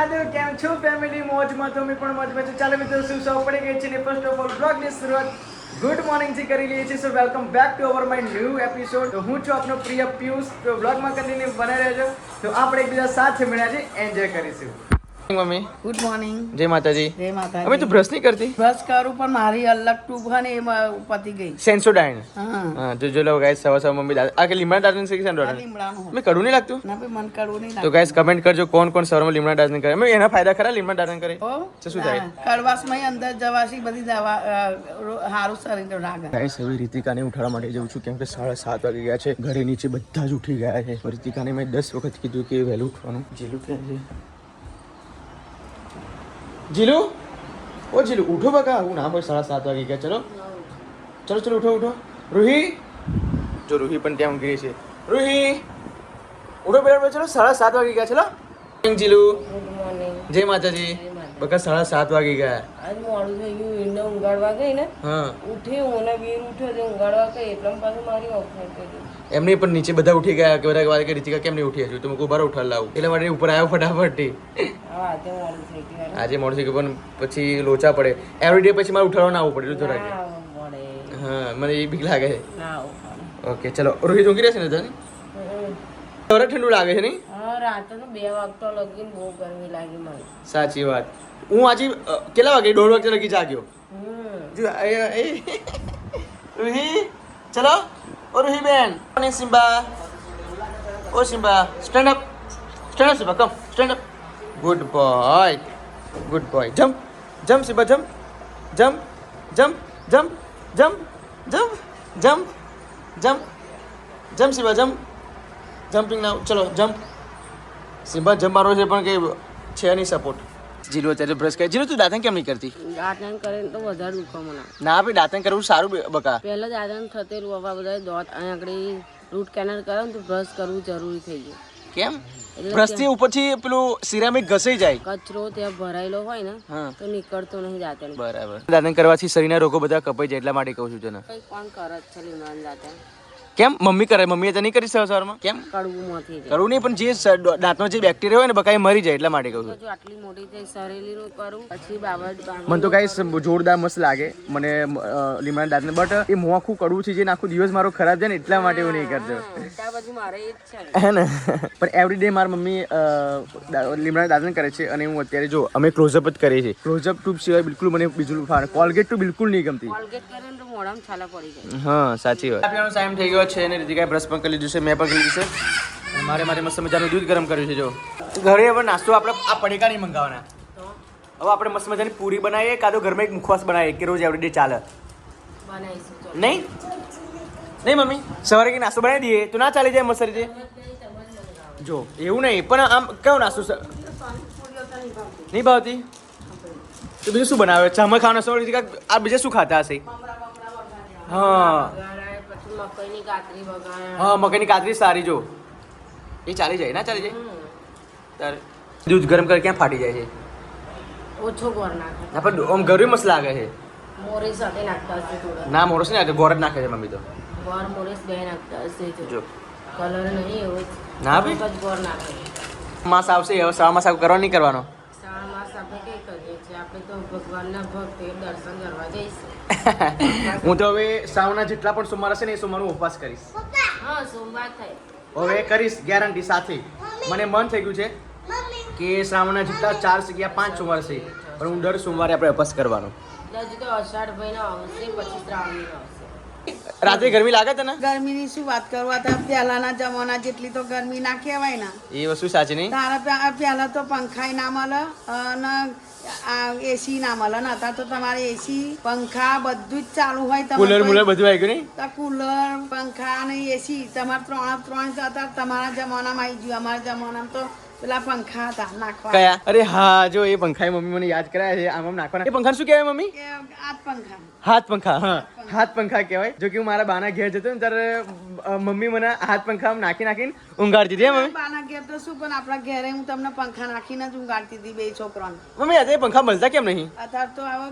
મહાદેવ કેમ છો ફેમિલી મોજમાં તો અમે પણ મોજમાં છું ચાલો મિત્રો શું સૌ પડી ગઈ છે ને ફર્સ્ટ ઓફ ઓલ બ્લોગની શરૂઆત ગુડ મોર્નિંગ થી કરી લઈએ છીએ સો welcome back to our my new episode તો હું છું આપનો પ્રિય પિયુષ તો બ્લોગમાં કન્ટિન્યુ બને રહેજો તો આપણે એકબીજા સાથે મળ્યા છે એન્જોય કરીશું મમ્મી ગુડ મોર્નિંગ જય માતાજી જય માતાજી અમે તો બ્રશ નહીં કરતી બ્રશ કરું પણ મારી અલગ ટ્યુબ છે ને એમાં પતી ગઈ સેન્સોડાઇન હા હા તો જો લો ગાઈસ સવા મમ્મી આ કે લીમડા દાંતન શીખી આ સેન્સોડાઇન લીમડાનું મેં કડવું નહીં લાગતું ના ભાઈ મન કડવું નહીં તો ગાઈસ કમેન્ટ કરજો કોણ કોણ સવારમાં લીમડા દાંતન કરે મેં એના ફાયદા ખરા લીમડા દાંતન કરે ઓ તો શું થાય કડવાશમાં અંદર જવાસી બધી દવા હારું શરીર રાગે ગાઈસ હવે રીતિકાને ઉઠાડવા માટે જઉં છું કેમ કે 7:30 વાગી ગયા છે ઘરે નીચે બધા જ ઉઠી ગયા છે રીતિકાને મેં 10 વખત કીધું કે વહેલું ઉઠવાનું જીલું ક્યાં છે જીલુ ઓ જીલુ ઉઠો બકા હું ના ભાઈ 7:30 વાગી ગયા ચલો ચલો ચલો ઉઠો ઉઠો રૂહી જો રૂહી પણ ત્યાં ઊંઘી છે રૂહી ઉઠો બેટા ચલો 7:30 વાગી ગયા ચલો જીલુ ગુડ મોર્નિંગ જય માતાજી બકા 7:30 વાગી ગયા આજ મોડું થઈ ગયું એને ઊંઘાડવા ગઈ ને હા ઉઠી હું ને વીર ઉઠ્યો તો ઊંઘાડવા ગઈ એટલે પાછું મારી ઓફર કરી એમની પણ નીચે બધા ઉઠી ગયા કે બધા કે રીતિકા કેમ નહીં ઉઠી હજુ તો હું બહાર ઉઠાડ લાવું એટલે માટે ઉપર આવ્યો ફટાફટથી હા તે મોડું થઈ ગયું આજે મોડું થઈ ગયું પણ પછી લોચા પડે એવરી ડે પછી મારે ઉઠાડવા ના આવવું પડે એટલું ના થોડા પડે હા મને એ બીક લાગે છે ના પડે ઓકે ચલો રોહિત ઊંઘી રહેશે ને તને તરત ઠંડુ લાગે છે નહીં હા રાતે તો 2 વાગતો લગીને બહુ ગરમી લાગી મને સાચી વાત હું આજે કેટલા વાગે 1:30 વાગે લગી જાગ્યો જો એ રોહી ચલો ઓ રોહી બેન અને સિમ્બા ઓ Simba stand up Simba come stand up good boy jump Simba jump Simba jumping now ચલો જમ્પ સિમ્બા જમ્પ મારો છે પણ કે છે નહીં સપોર્ટ જીલો અત્યારે બ્રશ કરે જીલો તું દાંતણ કેમ નહીં કરતી દાંતણ કરીને તો વધારે દુખો મને ના ભાઈ દાંતણ કરવું સારું બકા પહેલા દાંતણ થતેલું બાબા બધા દોત અહીંયા આગળ રૂટ કેનાલ કરે ને તો બ્રશ કરવું જરૂરી થઈ ગયું કેમ બ્રશથી ઉપરથી પેલું સિરામિક ઘસાઈ જાય કચરો ત્યાં ભરાયેલો હોય ને હા તો નીકળતો નહીં દાંતણ બરાબર દાંતણ કરવાથી શરીરના રોગો બધા કપાઈ જાય એટલા માટે કહું છું તને કઈ કોણ કરે છે લીમડાનું દાંતણ કેમ મમ્મી કરે મમ્મીએ તો નહીં કરી સવારમાં કેમ કડવું માંથી જાય કરવું નહીં પણ જે દાંતનો જે બેક્ટેરિયા હોય ને બકા એ મરી જાય એટલા માટે કહું છું જો આટલી મોટી થઈ સરેલીનું કરું પછી બાબત મને તો કાંઈ જોરદાર મસ્ત લાગે મને લીમડાના દાંતને બટ એ મોંખું કડવું છે જે આખું દિવસ મારો ખરાબ છે ને એટલા માટે હું નહીં કરતો ત્યાં પછી મારે એ જ છે હે ને પણ એવરી ડે મારી મમ્મી લીમડાના દાંતણ કરે છે અને હું અત્યારે જો અમે ક્લોઝઅપ જ કરીએ છીએ ક્લોઝઅપ ટ્યુબ સિવાય બિલકુલ મને બીજું કોલગેટ તો બિલકુલ નહીં ગમતી કોલગેટ કરે ને તો મોઢામાં છાલા પડી જાય હા સાચી વાત આપવાનો ટાઈમ થઈ ગયો છે અને રીતિકાએ બ્રશ પણ કરી લીધું છે મેં પણ કરી લીધું છે મારે મસ્ત મજાનું દૂધ ગરમ કર્યું છે જો ઘરે હવે નાસ્તો આપણે આ પડીકા નહીં મંગાવવાના હવે આપણે મસ્ત મજાની પૂરી બનાવીએ કાં તો ઘરમાં એક મુખવાસ બનાવીએ કે રોજ એવરી ડે ચાલે બનાવીશું ચલો. નહીં નહીં મમ્મી સવારે કે નાસ્તો બનાવી દઈએ તો ના ચાલી જાય મસ્ત રીતે જો એવું નહીં પણ આમ કયો નાસ્તો નહીં ભાવતી તો બીજું શું બનાવે ચામાં ખાવાનો સવારે આ બીજા શું ખાતા હશે હા વઘારાય, પછી મકાઈની કાતરી વઘારાય. હા મકાઈની કાતરી સારી જો એ ચાલી જાય ના ચાલી જાય તારે દૂધ ગરમ કરી ક્યાં ફાટી જાય છે ઓછો ગોળ નાખે ના પણ આમ ગરમ મસ્ત લાગે છે મોરેસ સાથે નાખતા હશે થોડા ના મોરસ નહીં નાખે ગોળ જ નાખે છે મમ્મી તો ગોળ મોરેસ બે નાખતા હશે જો જો કલર નહીં એવો જ ના ભાઈ. અમુક જ ગોળ નાખે માસ આવશે હવે સવા માસ કરવાનો નહીં કરવાનો શ્રાવણ માસ આપણે કઈ કરીએ છીએ આપણે તો ભગવાનના ભક્ત એ દર્શન કરવા જઈશું હું તો હવે શ્રાવણના જેટલા પણ સોમવાર હશે ને એ સોમવારનો ઉપવાસ કરીશ હા સોમવાર થાય હવે કરીશ ગેરંટી સાથે મને મન થઈ ગયું છે કે શ્રાવણના જેટલા 4 કે 5 સોમવાર છે પણ હું દર સોમવારે આપણે ઉપવાસ કરવાનો એટલે હજુ તો અષાઢ મહિનો આવશે પછી શ્રાવણ મહિનો આવશે રાત્રે ગરમી લાગે તને ગરમીની શું વાત કરવા તો પહેલાના જમાના જેટલી તો ગરમી ના કહેવાય ને એ વસ્તુ સાચી નહીં તારા પહેલા તો પંખાય ના મળે અને એસી ના મળે ને અત્યારે તો તમારે એસી પંખા બધું જ ચાલુ હોય કુલર મુલર બધું આવી ગયું નહીં તો કુલર પંખા અને એસી તમારે ત્રણ અત્યારે તમારા જમાનામાં આવી ગયું અમારા જમાનામાં તો પેલા પંખા હતા નાખવા કયા અરે હા જો એ પંખા મમ્મી મને યાદ કરાયા છે આમ નાખવાના એ પંખા શું કહેવાય મમ્મી કે આ જ પંખા હાથ પંખા હા હાથ પંખા કહેવાય. જો કે હું મારા બાના ઘેર જતો ને ત્યારે મમ્મી મને હાથ પંખામાં નાખીને ઊંઘાડતી હતી. મમ્મી બાના ઘેર તો શું પણ આપણા ઘેરે હું તમને પંખા નાખીને જ ઊંઘાડતી હતી બે છોકરાને. મમ્મી આજે પંખા મળતા કેમ નહીં? અત્યારે તો હવે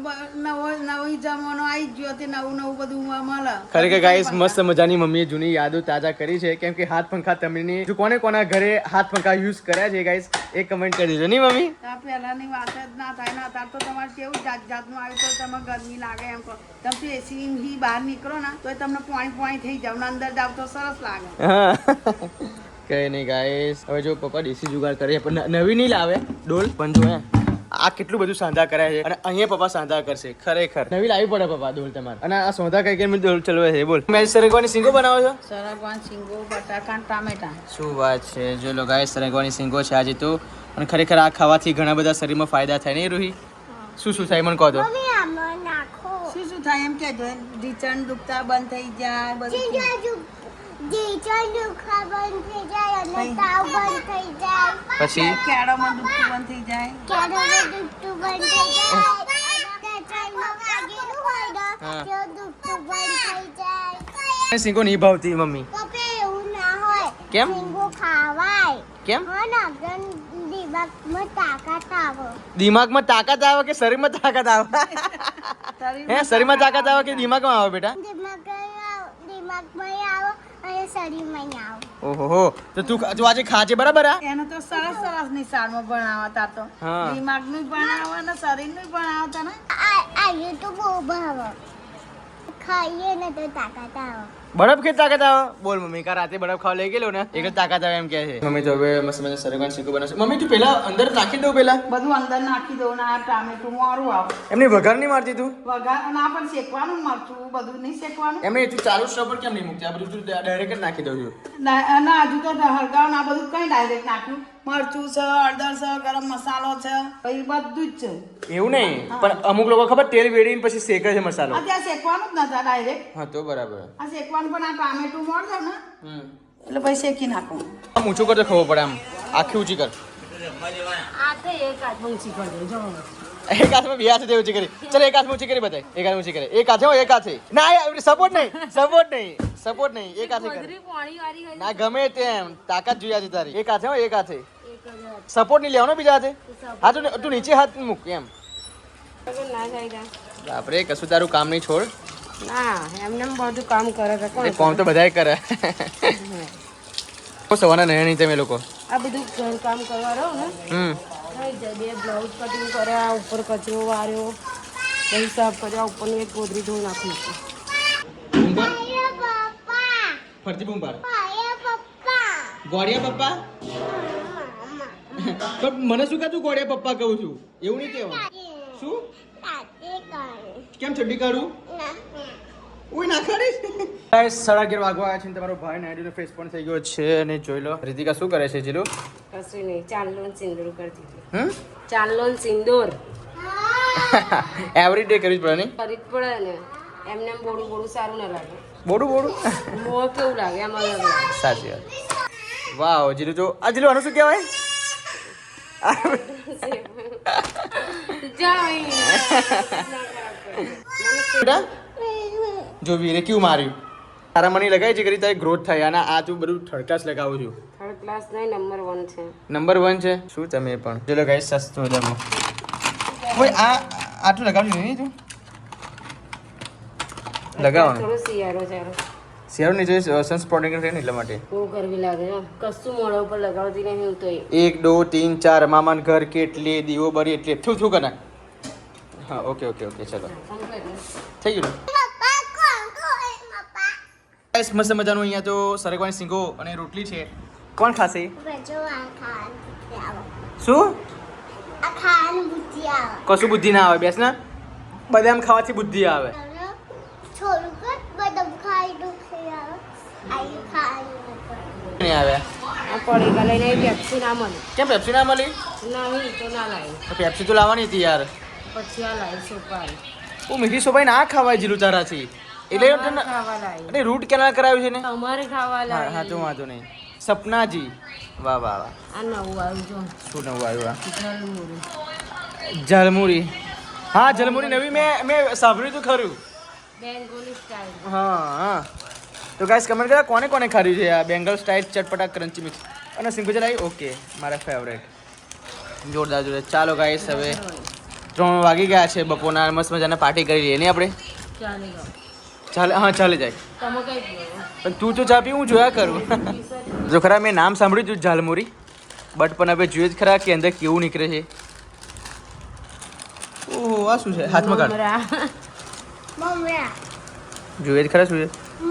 નવી જમાનો આવી ગયો તે નવું બધું મળે. ખરેખર ગાઈસ મસ્ત મજાની મમ્મીએ જૂની યાદો તાજા કરી છે. કેમ કે હાથ પંખા તમને જો કોના ઘરે હાથ પંખા યુઝ કર્યા છે ગાઈસ એ કમેન્ટ કરી દેજો નહીં મમ્મી? પહેલાની વાત જ ના થાય ને અત્યારે તો તમારે કેવું જાતનું આવ્યું તો તમે ગરમી લાગે એમ કહો તમે એસી બહાર નીકળો ને તો તમને પાણી થઈ જાવ ને અંદર જાવ તો સરસ લાગે. કઈ નહીં ગાઈસ હવે જો પપ્પા દેશી જુગાડ કરે પણ નવી નહીં લાવે ડોલ પણ જો આ કેટલું બધું સાંધા કરાય છે અને અહીંયા પપ્પા સાંધા કરશે. ખરેખર નવી લાવી પડે પપ્પા ડોલ તમારે. અને આ સોંધા કઈ કઈ ડોલ ચલવે છે બોલ. મેં સરગવાની સિંગો બનાવો છો? સરગવાન સિંગો બટાકા ટામેટા. શું વાત છે. જો લો ગાઈસ સરગવાની સિંગો છે આજે તો. અને ખરેખર આ ખાવાથી ઘણા બધા શરીરમાં ફાયદા થાય નહીં રૂહી? શું થાય મને કહો તો. શું થાય એમ કહેજો ઢીચણ દુખતા બંધ થઈ જાય બધું. પછી કેળામાં દુખતું બંધ થઈ જાય. સિંગો નહીં ભાવતી મમ્મી. કેમ કેમ? દિમાગમાં તાકાત આવે કે શરીરમાં તાકાત આવે? હે શરીરમાં તાકાત આવે કે દિમાગમાં આવે બેટા? ઓહો તો તું આજે ખાજે બરાબર. એને તો સરસ નિશાળમાં ભણાવતા તો દિમાગ નું ભણાવવા ને શરીર નું ભણાવતા ને તો બહુ ભાવ ખાઈએ ને તો તાકાત આવે. બરફ કે તાકાત આવે? બોલ મમ્મી કા રાતે બરફ ખાવા લઈ ગયેલો ને એક જ તાકાત આવે એમ કે છે મમ્મી. તો હવે મસ્ત મસ્ત સરગવાની સિંગો બનાવશે મમ્મી. તું પેલા અંદર નાખી દઉં પેલા બધું અંદર નાખી દઉં ને આ ટામેટું મારું આવે એમની વઘાર નહીં મારતી તું? વઘાર ના પણ શેકવાનું મરચું બધું નહીં શેકવાનું. એમને તું ચાલુ સ્ટોપ પર કેમ નહીં મૂકતી? આ બધું તું ડાયરેક્ટ જ નાખી દઉં છું. ના હજુ તો હળગાવ ના બધું કઈ ડાયરેક્ટ નાખ્યું. મરચું છે, હળદર છે, ગરમ મસાલો છે, પછી બધું જ છે. એવું નહીં પણ અમુક લોકો ખબર તેલ વેડીને પછી શેકે છે મસાલો. ત્યાં શેકવાનું જ નતા ડાયરેક્ટ. હા તો બરાબર. આ શેકવાનું પણ આ ટામેટું મોળ છે ને એટલે પછી શેકી નાખું. આમ ઊંચું કરતો ખબર પડે આમ આખી ઊંચી કર. એક હાથમાં ઊંચી કરી દે જો. એક હાથમાં બે હાથે ઊંચી કરી. ચલ એક હાથમાં ઊંચી કરી બતાય. એક હાથ ઊંચી કરે. એક હાથે હો એક હાથે. ના સપોર્ટ નહીં એક હાથે કર. ના ગમે તેમ તાકાત જોઈએ છે તારી. એક હાથે હો એક હાથે. સપોર્ટ નહીં લેવાનો બીજા હાથે. હા તું નીચે હાથ મૂક એમ. બાપરે કશું તારું કામ નહીં છોડ. ના એમને બધું કામ કરે છે કોણ? કોમ તો બધાય કરે. સવારના નહીં નહીં તમે લોકો આ બધું ઘર કામ કરવા રહ્યો ને થઈ જાય. બે બ્લાઉઝ કટિંગ કર્યા, ઉપર કચરો વાર્યો, દહીં સાફ કર્યા, ઉપરની એક ગોદરી ધોઈ નાખી. ફરતી બૂમ પાડ. ગોળિયા પપ્પા. પણ મને શું તું ગોળિયા પપ્પા કહું છું? એવું નહીં કહેવાનું. શું કેમ ઠંડી કાઢું? ઓય ના કાઢીશ. 11:30 વાગવા આવ્યા છે ને તમારો ભાઈ નાયડુનો ફેસ પણ થઈ ગયો છે અને જોઈ લો રીતિકા શું કરે છે જીલું? કશું નહીં, ચાંદલો ને સિંદૂર કરતી હતી. ચાંદલો ને સિંદૂર એવરી ડે કરવી જ પડે નહીં? કરી જ પડે ને. એમને બોડું સારું ના લાગે. બોડું મોં કેવું લાગે એમ અલગ લાગે. સાચી વાત. વાવ જીલું જો આ જીલું આનું શું કહેવાય? જો વીરે કેવું માર્યું. તારા મને લગાવી છે કરી તારી ગ્રોથ થાય અને આ તું બધું થર્ડ ક્લાસ લગાવું છું. થર્ડ ક્લાસ નહીં, નંબર 1 છે. નંબર 1 છે શું તમે પણ? ચલો ગાઈસ સસ્તું દમો. ઓય આ આટલું લગાવજો નહીં તું લગાવવાનું. થોડો શિયાળો ચાલો. શિયાળો નહીં જોઈએ સનસ્પોટિંગ રહે ને એટલા માટે. બહુ ગરમી લાગે છે. કશું મોઢા ઉપર લગાવતી નહીં હું તો. 1 2 3 4 મામાન ઘર કેટલી દીવો બરી એટલે થું કર નાખ. હા ઓકે ચલો થઈ ગયું. મસ્ત મજાનું અહીંયા તો સરગવાની સિંગો અને રોટલી છે. કોણ ખાશે? શું કશું બુદ્ધિ ના આવે? બેસ ને. બદામ ખાવાથી બુદ્ધિ આવે. નહીં આવે. આ પડીકા લઈને પેપ્સી ના મળે. કેમ પેપ્સી ના મળી? નહીં તો ના લાવી. પેપ્સી તો લાવવાની હતી યાર. પછી આ લાવી સોપારી. ઓ મીઠી સોપાઈ ના ખાવાય જીલું તારાથી. એટલે ખાવા લાવી. અને રૂટ કેનાલ કરાવ્યું છે ને? અમારે ખાવા લાવી. હા તો વાંધો નહીં. સપનાજી વાહ. આ નવું આવ્યું જો. શું નવું આવ્યું? જલમુરી. જલમુરી. હા જલમુરી નવી મેં સાંભળ્યું તો ખરું. Bengali style. હા તો ગાઈસ કમેન્ટ કરો કોને કોને ખાધું છે આ બેંગલ સ્ટાઈલ ચટપટા ક્રન્ચી મિક્સ અને સિંગુ ચલાવી ઓકે મારા ફેવરેટ જોરદાર જોરદાર. ચાલો ગાઈસ હવે 3 વાગી ગયા છે બપોરના મસ્ત મજાના પાર્ટી કરી લઈએ નહીં આપણે ચાલે ગયો. ચાલે હા ચાલે જાય તમે કઈ પીવો? પણ તું તો ચા પી હું જોયા કરું જો ખરા મેં નામ સાંભળ્યું હતું ઝાલમુરી બટ પણ હવે જોઈએ જ ખરા કે અંદર કેવું નીકળે છે. ઓહો આ શું છે હાથમાં કાઢ મમરા. મમ્મી જોઈએ જ ખરા શું છે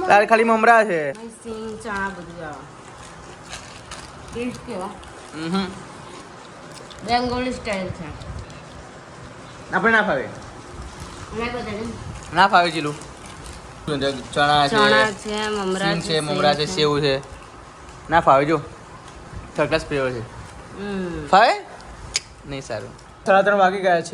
તારે ખાલી મમરા છે. સિંગ ચણા બધું આવે. ટેસ્ટ કેવો? હમ બેંગોલી સ્ટાઈલ છે. આપણે ના ફાવે મેં બધાને ના ફાવે જીલું ચણા ચણા છે છે, મમરા સિંગ છે મમરા છે સેવ છે ના ફાવે જો થર્ડ ક્લાસ ફ્લેવર છે ફાવે નહીં સારું 3:30 વાગી ગયા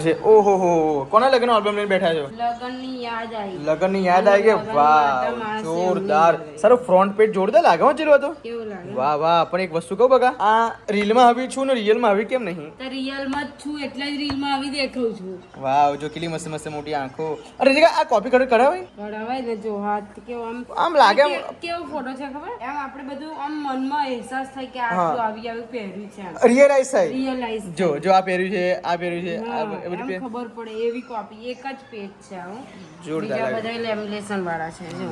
છે ઓહો હો કોના લગ્ન આલ્બમ લઈને બેઠા છો લગનની યાદ આવી. લગ્નની યાદ આવી ગઈ વાહ જોરદાર સારું ફ્રન્ટ પેજ જોરદાર લાગે હો ચીલો હતો કેવું લાગે? વાહ વાહ પણ એક વસ્તુ કહું બકા આ રીલમાં આવી છું ને રિયલમાં આવી કેમ નહીં તો રિયલમાં જ છું એટલે જ રીલમાં આવી દેખાઉં છું. વાવ જો કેટલી મસ્ત મસ્ત મોટી આંખો અરે દીકા આ કોપી કઢાવાય કઢાવાય ને જો હાથ કેવો આમ લાગે આમ કેવો ફોટો છે ખબર? એમ આપણે બધું આમ મનમાં અહેસાસ થાય કે આ હા. શું આવી આવ્યું પહેર્યું છે આમ. રિયલાઇઝ થાય રિયલાઇઝ જો જો આ પહેર્યું છે આ પહેર્યું છે આ એમ બધું પહેર- ખબર પડે એવી કોપી એક જ પેજ છે આવું. જોરદાર બીજા લાગે બધા લેમિનેશન વાળા છે જો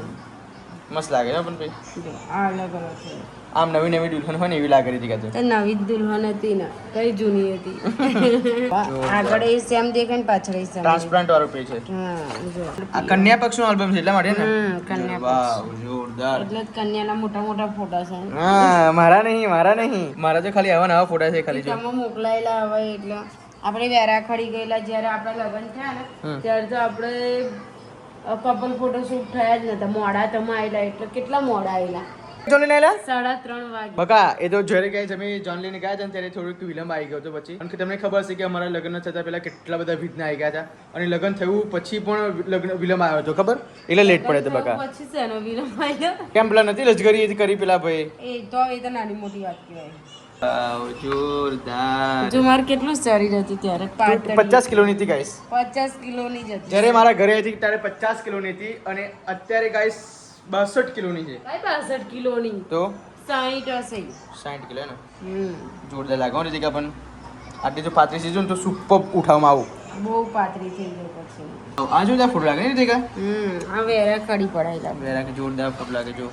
મસ્ત લાગે ને પણ ભાઈ જો આ અલગ અલગ છે. આમ નવી નવી દુલ્હન હોય ને એવી લાગે દીકા તો તો નવી જ દુલ્હન હતી ને કઈ જૂની હતી. આગળ એ સેમ દેખાય ને પાછળ એ સેમ ટ્રાન્સપરન્ટ વાળો પેજ છે હા જો આ કન્યા પક્ષનો આલ્બમ છે એટલા માટે ને કન્યા વાવ જોરદાર એટલે જ કન્યાના મોટા મોટા ફોટા છે. હા મારા નહીં મારા તો ખાલી આવા નવા ફોટા છે ખાલી જો તમે મોકલાયેલા હવે એટલે આપણે વેરાખડી ગયેલા જ્યારે આપણા લગ્ન થયા ને ત્યારે તો આપણે કપલ ફોટોશૂટ થયા જ નતા મોડા તમે આવેલા એટલે કેટલા મોડા આવેલા જોન લઈને આયેલા 3:30 વાગે. બકા એ તો જ્યારે ગઈ અમે જોન લઈને ગયા હતા ને ત્યારે થોડુંક વિલંબ આવી ગયો હતો પછી અને તમને ખબર છે કે અમારા લગ્ન થતા પહેલા કેટલા બધા વિઘ્ન આવી ગયા હતા અને લગ્ન થયું પછી પણ લગ્ન વિલંબ આવ્યો હતો ખબર એટલે લેટ પડે તો બકા પછી શેનો વિલંબ આવ્યો? કેમ પેલા નથી લશ્કરી કરી પેલા ભાઈ એ તો નાની મોટી વાત કહેવાય. વાવ જોરદાર જો મારે કેટલું શરીર હતું ત્યારે 50 કિલોની હતી ગાઈસ 50 કિલોની જ હતી. જ્યારે મારા ઘરે હતી ત્યારે 50 કિલોની હતી અને અત્યારે ગાઈસ 62 કિલોની છે કઈ 62 કિલોની તો 60 હશે. 60 કિલો ને હમ જોરદાર લાગે હો રીતિકા પણ આટલી જો 35 સીઝન તો સુપર ઉઠાવવામાં આવું બહુ પાતળી થઈ ગઈ પછી. આ જોરદાર ફોટો લાગે ને રીતિકા આ વેરા ખડી પડાયેલા વેરા કે જોરદાર ફોટો લાગે જો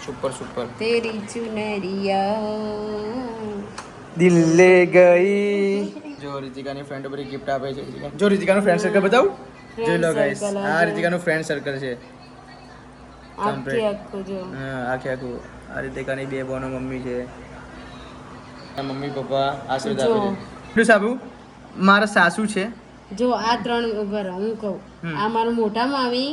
સુપર સુપર તેરી ચુનરિયા દિલ લે ગઈ જો રીતિકાની ફ્રેન્ડ બધી ગિફ્ટ આપે છે જો રીતિકાનું ફ્રેન્ડ સર્કલ બતાવું જોઈ લો ગાઈસ આ રીતિકાનું ફ્રેન્ડ સર્કલ છે આખી આખું જો હા આખે આખું આ રીતિકાની બે બહેનો મમ્મી છે આ મમ્મી પપ્પા આશીર્વાદ આપે છે શું સાબુ મારા સાસુ છે જો આ ત્રણ ઉભા રહો હું કહું આ મારું મોટા મામી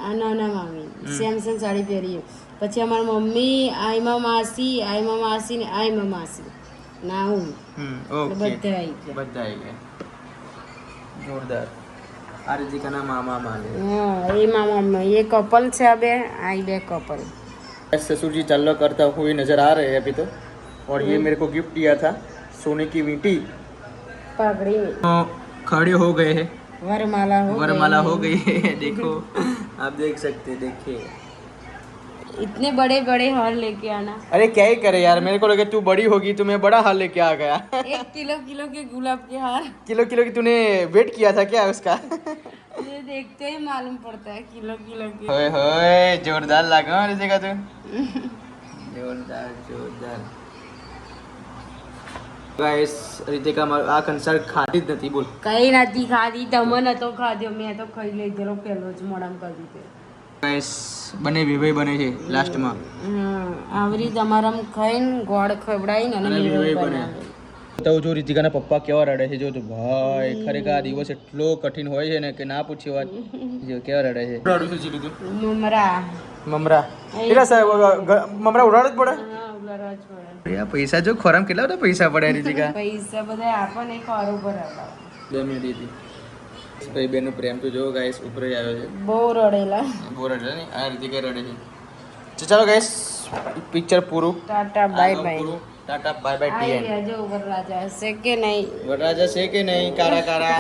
આ નાના મામી સેમ સાડી પહેરી પછી અમારા મમ્મી આઈમાં માસી ને આઈમાં માસી ના હું ઓકે બધા આવી ગયા. બધા આવી ગયા જોરદાર આ રીતિકાના મામા માલે हाँ ये मामा ये कपल से अब आई बे कपल ससुर जी चालना करता हुए नजर आ रहे हैं अभी तो और ये मेरे को गिफ्ट दिया था सोने की वींटी पगड़ी में तो खड़े हो गए हैं वरमाला हो वरमाला हो गई है देखो आप देख सकते हैं देखिए इतने बड़े बड़े हार लेके आना अरे क्या ही करे यार मेरे को लगे तू बड़ी होगी तो मैं बड़ा हार लेके आ गया 1 किलो किलो के गुलाब के हार किलो किलो की तूने वेट किया था क्या उसका ये देखते ही मालूम पड़ता है किलो किलो के होए होए जोरदार लगा रितिका तू जोरदार जोरदार गाइस रितिका આ કંસાર ખાધી જ નથી બોલ કઈ નથી ખાધી તમે નતો ખાધ્યો મેં તો ખાઈ લીધેલો પહેલો જ મોડામાં કરી દીધો ગાઈસ બને વિભાઈ બને છે લાસ્ટમાં આવરી તમારામ ખાઈને ગોળ ખવડાવીને અને અને મેવાઈ વિભાઈ બને બનાવે. તો જો રીતિકાના પપ્પા કેવા રડે છે જો તો ભાઈ ખરેખર આ દિવસ એટલો કઠિન હોય છે ને કે ના પૂછી વાત જો કેવા રડે છે રડું છે જીલું મમરા મમરા એટલા સાહેબ મમરા ઉડાડ જ પડે હા ઉલારવા જ પડે. આ પૈસા જો ખોરામ કેટલા બધા પૈસા પડે રીતિકા પૈસા બધા આપણને ખરો બરાબર 2 મિનિટ હતી ભાઈ બેનનો પ્રેમ તો જો ગાઈસ ઉપર જ આવ્યો છે બહુ રડેલા બહુ રડે ને આ રીતિકા રડે છે તો ચાલો ગાઈસ પિક્ચર પૂરું ટાટા બાય બાય પૂરું ટાટા બાય બાય આઈ ટીએન ગયા જો વરરાજા હશે કે નહીં વરરાજા છે કે નહીં કારા કારા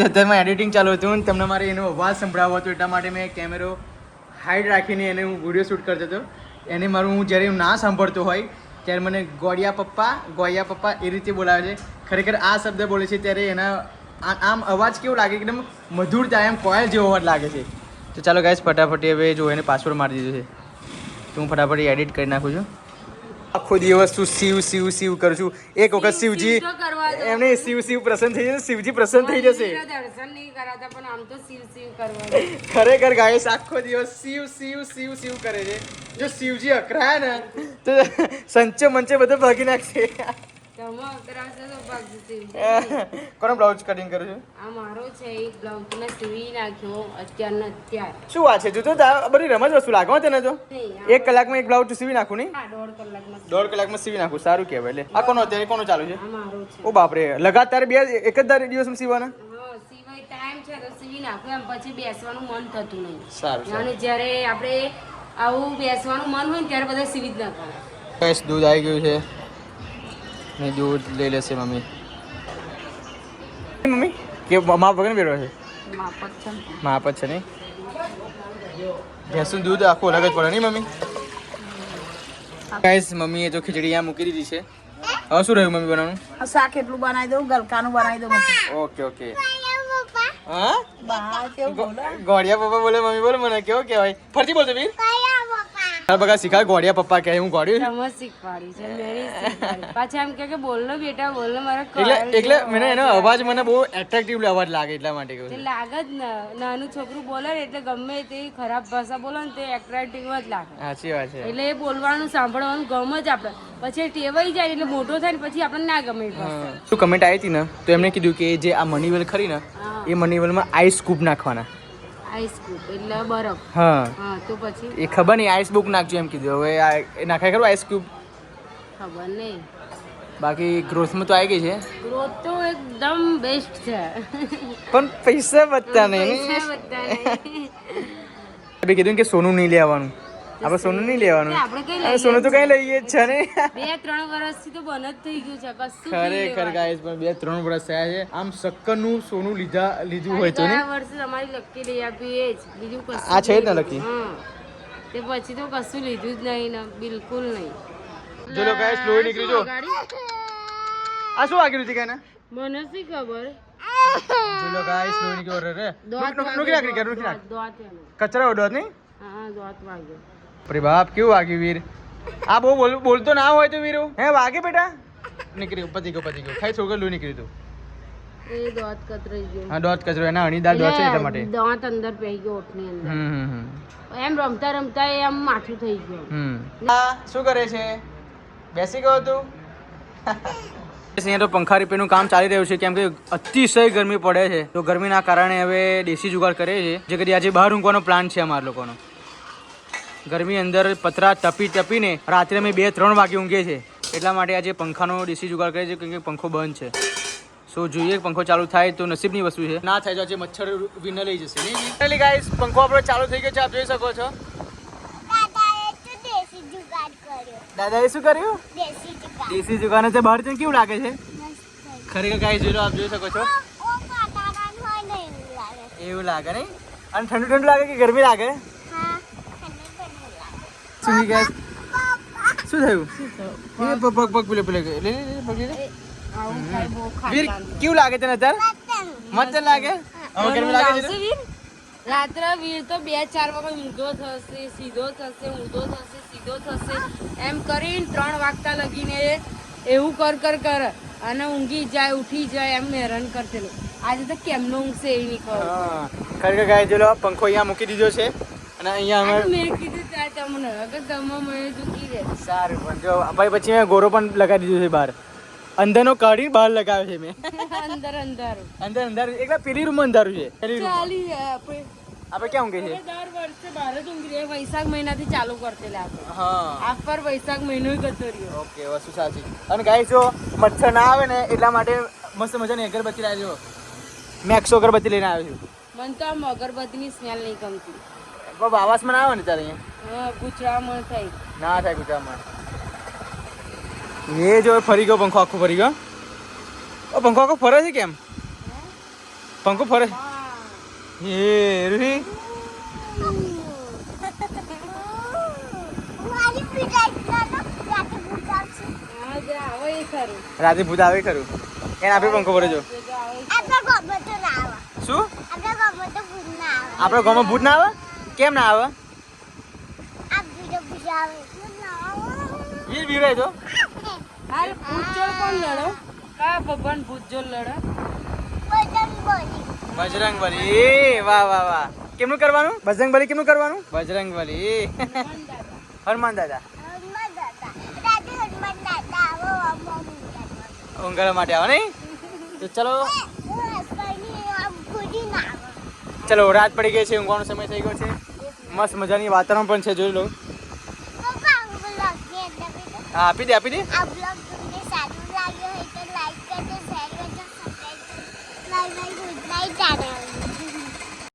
અત્યારમાં એડિટિંગ ચાલુ હતું ને તમને મારે એનો અવાજ સંભળાવવો હતો એટલા માટે મેં કેમેરો હાઈડ રાખીને એને હું વિડીયો શૂટ કરતો હતો. એને મારું હું જ્યારે ના સાંભળતો હોય ત્યારે મને ગોળિયા પપ્પા એ રીતે બોલાવે છે. ખરેખર આ શબ્દ બોલે છે ત્યારે એના આમ અવાજ કેવો લાગે એકદમ મધુરતા એમ કોયલ જેવો અવાજ લાગે છે. તો ચાલો ગાઈસ ફટાફટ હવે જો એને પાસવર્ડ મારી દીધો છે તો હું ફટાફટ એડિટ કરી નાખું છું. આખો દિવસ તું શિવ કરું છું. એક વખત શિવજી એમને શિવ પ્રસન્ન થઈ જશે. શિવજી પ્રસન્ન થઈ જશે. દર્શન નહીં કરાતા પણ આમ તો શિવ કરવા. ખરેખર ગાઈસ આખો દિવસ શિવ કરે છે. જો શિવજી અકરાય ને તો સંચે મંચે બધું ભાગી નાખશે. તમે અકરાશે તો ભાગશે શિવજી. કોનો બ્લાઉઝ કટિંગ કરું છું? આ મારો છે એક બ્લાઉઝ મેં સીવી નાખ્યો અત્યારનો અત્યાર. શું વાત છે? તું તો બધી રમત વસ્તુ લાગવા તને તો. 1 કલાકમાં એક બ્લાઉઝ સીવી નાખું નહીં? હા 1.5 કલાકમાં. 1.5 કલાકમાં સીવી નાખું. સારું કહેવાય. એટલે આ કોનો અત્યારે કોનો ચાલુ છે? આ મારો છે. ઓ બાપરે, લગાતાર એક જ દિવસમાં સીવાના? હા સીવાય ટાઈમ છે તો સીવી નાખું એમ પછી બેસવાનું મન થતું નહીં. સારું. અને જ્યારે આપણે આવું બેસવાનું મન હોય ને ત્યારે બધા સીવી જ નાખવાના. ગાઈસ દૂધ આવી ગયું છે ને દૂધ લઈ લેશે મમ્મી. મમ્મી કે માપ વગર બેરો છે? માપત છે. માપ જ છે નહીં? ભેંસનું દૂધ આખું અલગ જ પડે નહીં મમ્મી? ગાઈસ મમ્મીએ તો ખીચડી અહીંયા મૂકી દીધી છે. હવે શું રહ્યું મમ્મી બનાવવાનું? શાક એટલું બનાવી દઉં, ગલકાનું બનાવી દઉં. ઓકે હા બહાર કેવું બોલે? ગોળિયા પપ્પા બોલે મમ્મી બોલે મને કેવો કહેવાય? ફરતી બોલતો વીર. બગા શીખાય ગોળિયા પપ્પા કહે હું ગોળ્યું. તમે શીખવાડી છે મેરી શીખવાડી. પાછા એમ કે બોલનો બેટા બોલનો મારા એટલે મને એનો અવાજ મને બહુ એટ્રેક્ટિવ અવાજ લાગે એટલા માટે કહું છું. લાગે જ ને નાનું છોકરું બોલે ને એટલે ગમે તે ખરાબ ભાષા બોલે ને તે એટ્રેક્ટિવ જ લાગે. સાચી વાત છે. એટલે એ બોલવાનું સાંભળવાનું ગમે જ આપણે. પછી ટેવાઈ જાય એટલે મોટો થાય ને પછી આપણને ના ગમે એ ભાષા. શું કમેન્ટ આવી હતી ને તો એમને કીધું કે જે આ મનીવેલ ખરી ને એ મનીવેલમાં આઈસ સ્કૂપ નાખવાના. આઈસ ક્યુબ એટલે બરફ. હા તો પછી એ ખબર નહીં આઈસ બુક નાખજો એમ કીધું. હવે એ નાખાય ખરું આઈસ ક્યુબ? ખબર નહીં. બાકી ગ્રોથમાં તો આવી ગઈ છે. ગ્રોથ તો એકદમ બેસ્ટ છે પણ પૈસા વધતા નહીં. પૈસા વધતા નહીં. મેં કીધું કે સોનું નહીં લેવાનું. આપણે સોનું નહીં લેવાનું. આપણે કઈ હવે સોનું તો કઈ લઈએ જ છે ને. 2-3 વર્ષથી તો બંધ જ થઈ ગયું છે કશું ખરેખર ગાઈસ પણ 2-3 વર્ષ થયા છે. આમ સક્કરનું સોનું લીધું હોય તો ને. ગયા વર્ષે તમારી લકી લઈ આપી એ જ બીજું કશું આ છે જ ને લકી. હા તે પછી તો કશું લીધું જ નહીં ને બિલકુલ નહીં. જો લો ગાઈસ લોહી નીકળી જો. આ શું વાગ્યું હતી કાને? મને શી ખબર. જો લો ગાઈસ લોહી નીકળ્યો રે. દોત નુકી નાખ. દોત એનો. કચરા ઓડો નહીં? હા દોત વાગ્યો. અરે બાપ કેવું વાગ્યું વીર. આ બહુ બોલતો ના હોય તો વીર હે વાગે બેટા. નીકળ્યું પતી ગયો ખાઈ છોકર લોહી નીકળ્યું તું. એ દોત કતરાઈ ગયો. હા દોત કચરો એના હણીદાર દોત છે એટલા માટે. દાંત અંદર પહી ગયો ઓઠની અંદર. એમ રમતા રમતા એ આમ માથું થઈ ગયું. શું કરે છે? બેસી ગયો તું? અહીંયા તો પંખા રિપેરનું કામ ચાલી રહ્યું છે કેમ કે અતિશય ગરમી પડે છે તો ગરમીના કારણે હવે દેશી જુગાડ કરે છે જે કદી આજે બહાર ઊંઘવાનો પ્લાન છે અમારા લોકોનો. ગરમી અંદર પતરા ટપીને રાત્રે અમે 2-3 વાગે ઊંઘે છે એટલા માટે આજે પંખાનો દેશી જુગાડ કરે છે કેમ કે પંખો બંધ છે. સો જોઈએ પંખો ચાલુ થાય તો નસીબની વસ્તુ છે. ના થાય તો આજે મચ્છર વિન લઈ જશે નહીં. ગાઈસ પંખો આપણો ચાલુ થઈ ગયો છે આપ જોઈ શકો છો. દાદાએ શું કર્યું? દેશી જુગાડ છે. બહાર કેવું લાગે છે? ખરેખર ગાઈસ જોઈ લો આપ જોઈ શકો છો. એવું લાગે નહીં? અને ઠંડુ લાગે કે ગરમી લાગે? શું ગાઈસ શું થયું? પગ પેલે લે પગ લે. વીર કેવું લાગે તને અત્યારે? મત લાગે? હવે ગરમી લાગે છે વીર રાત્રે વીર તો 2-4 વખત ઊંધો થશે સીધો થશે ઊંધો થશે સીધો થશે એમ કરીને 3 વાગતા લગીને એવું કર અને ઊંઘી જાય ઉઠી જાય એમ હેરાન કરતેલો. આજે તો કેમનો ઊંઘશે એ નહીં ખબર. ખરેખર ગાય જો પંખો અહીંયા મૂકી દીધો છે અને અહીંયા અમે મેં કીધું ત્યાં તમને અગર તમે મને દુખી દે. સારું પણ જો ભાઈ પછી મેં ગોરો પણ લગાવી દીધો છે બહાર. અંદરનો કાઢી બહાર લગાવ્યો છે મેં. અંદર એકલા પેલી રૂમ અંધારું છે. ચાલી આપણે ક્યાં ઊંઘે છે? દર વર્ષે બહાર જ ઊંઘી રહે. વૈશાખ મહિનાથી ચાલુ કરતેલા આપણે. હા આ પર વૈશાખ મહિનો જતો રહ્યો. ઓકે વસ્તુ સાચી. અને ગાઈસ જો મચ્છર ના આવે ને એટલા માટે મસ્ત મજાની અગરબત્તી લાવ્યો. મેક્સો અગરબત્તી લઈને આવ્યો છું. મને તો આમ અગરબત્તીની સ્મેલ નહીં ગમતી. બાબા આવાસમાં ના આવે ને તારે અહીંયા? હા ગુચરામણ થાય. ના થાય ગુજરાતમાં. એ જો ફરી ગયો પંખો આખો ફરી ગયો. પંખો આખો ફરે છે કેમ? પંખો ફરે એ રૂહી મારી પીડા તો રાતે પૂછાવશે હા જે આવે એ ખરું રાતે ભૂત આવે ખરું એને આપણે પંખો ફરે જો આપણા ગામમાં તો ના આવે શું આપણા ગામમાં તો ભૂત ના આવે આપણા ગામમાં ભૂત ના આવે કેમ ના આવે આ બીજો બીજો આવે ના આવે એ બીવડાય તો હાલ ભૂતજોડ કોણ લડો કયા ભગવાન ભૂતજોડ લડે બજરંગબલી વાહ વાહ વાહ કેમનું કરવાનું બજરંગબલી કેમનું કરવાનું બજરંગબલી હનુમાન દાદા ઊંઘાડા માટે આવે નહીં તો ચલો ચલો રાત પડી ગઈ છે ઊંઘવાનો સમય થઈ ગયો છે મસ્ત મજાની વાતાવરણ પણ છે જોઈ લો હા આપી દે આ બ્લોગ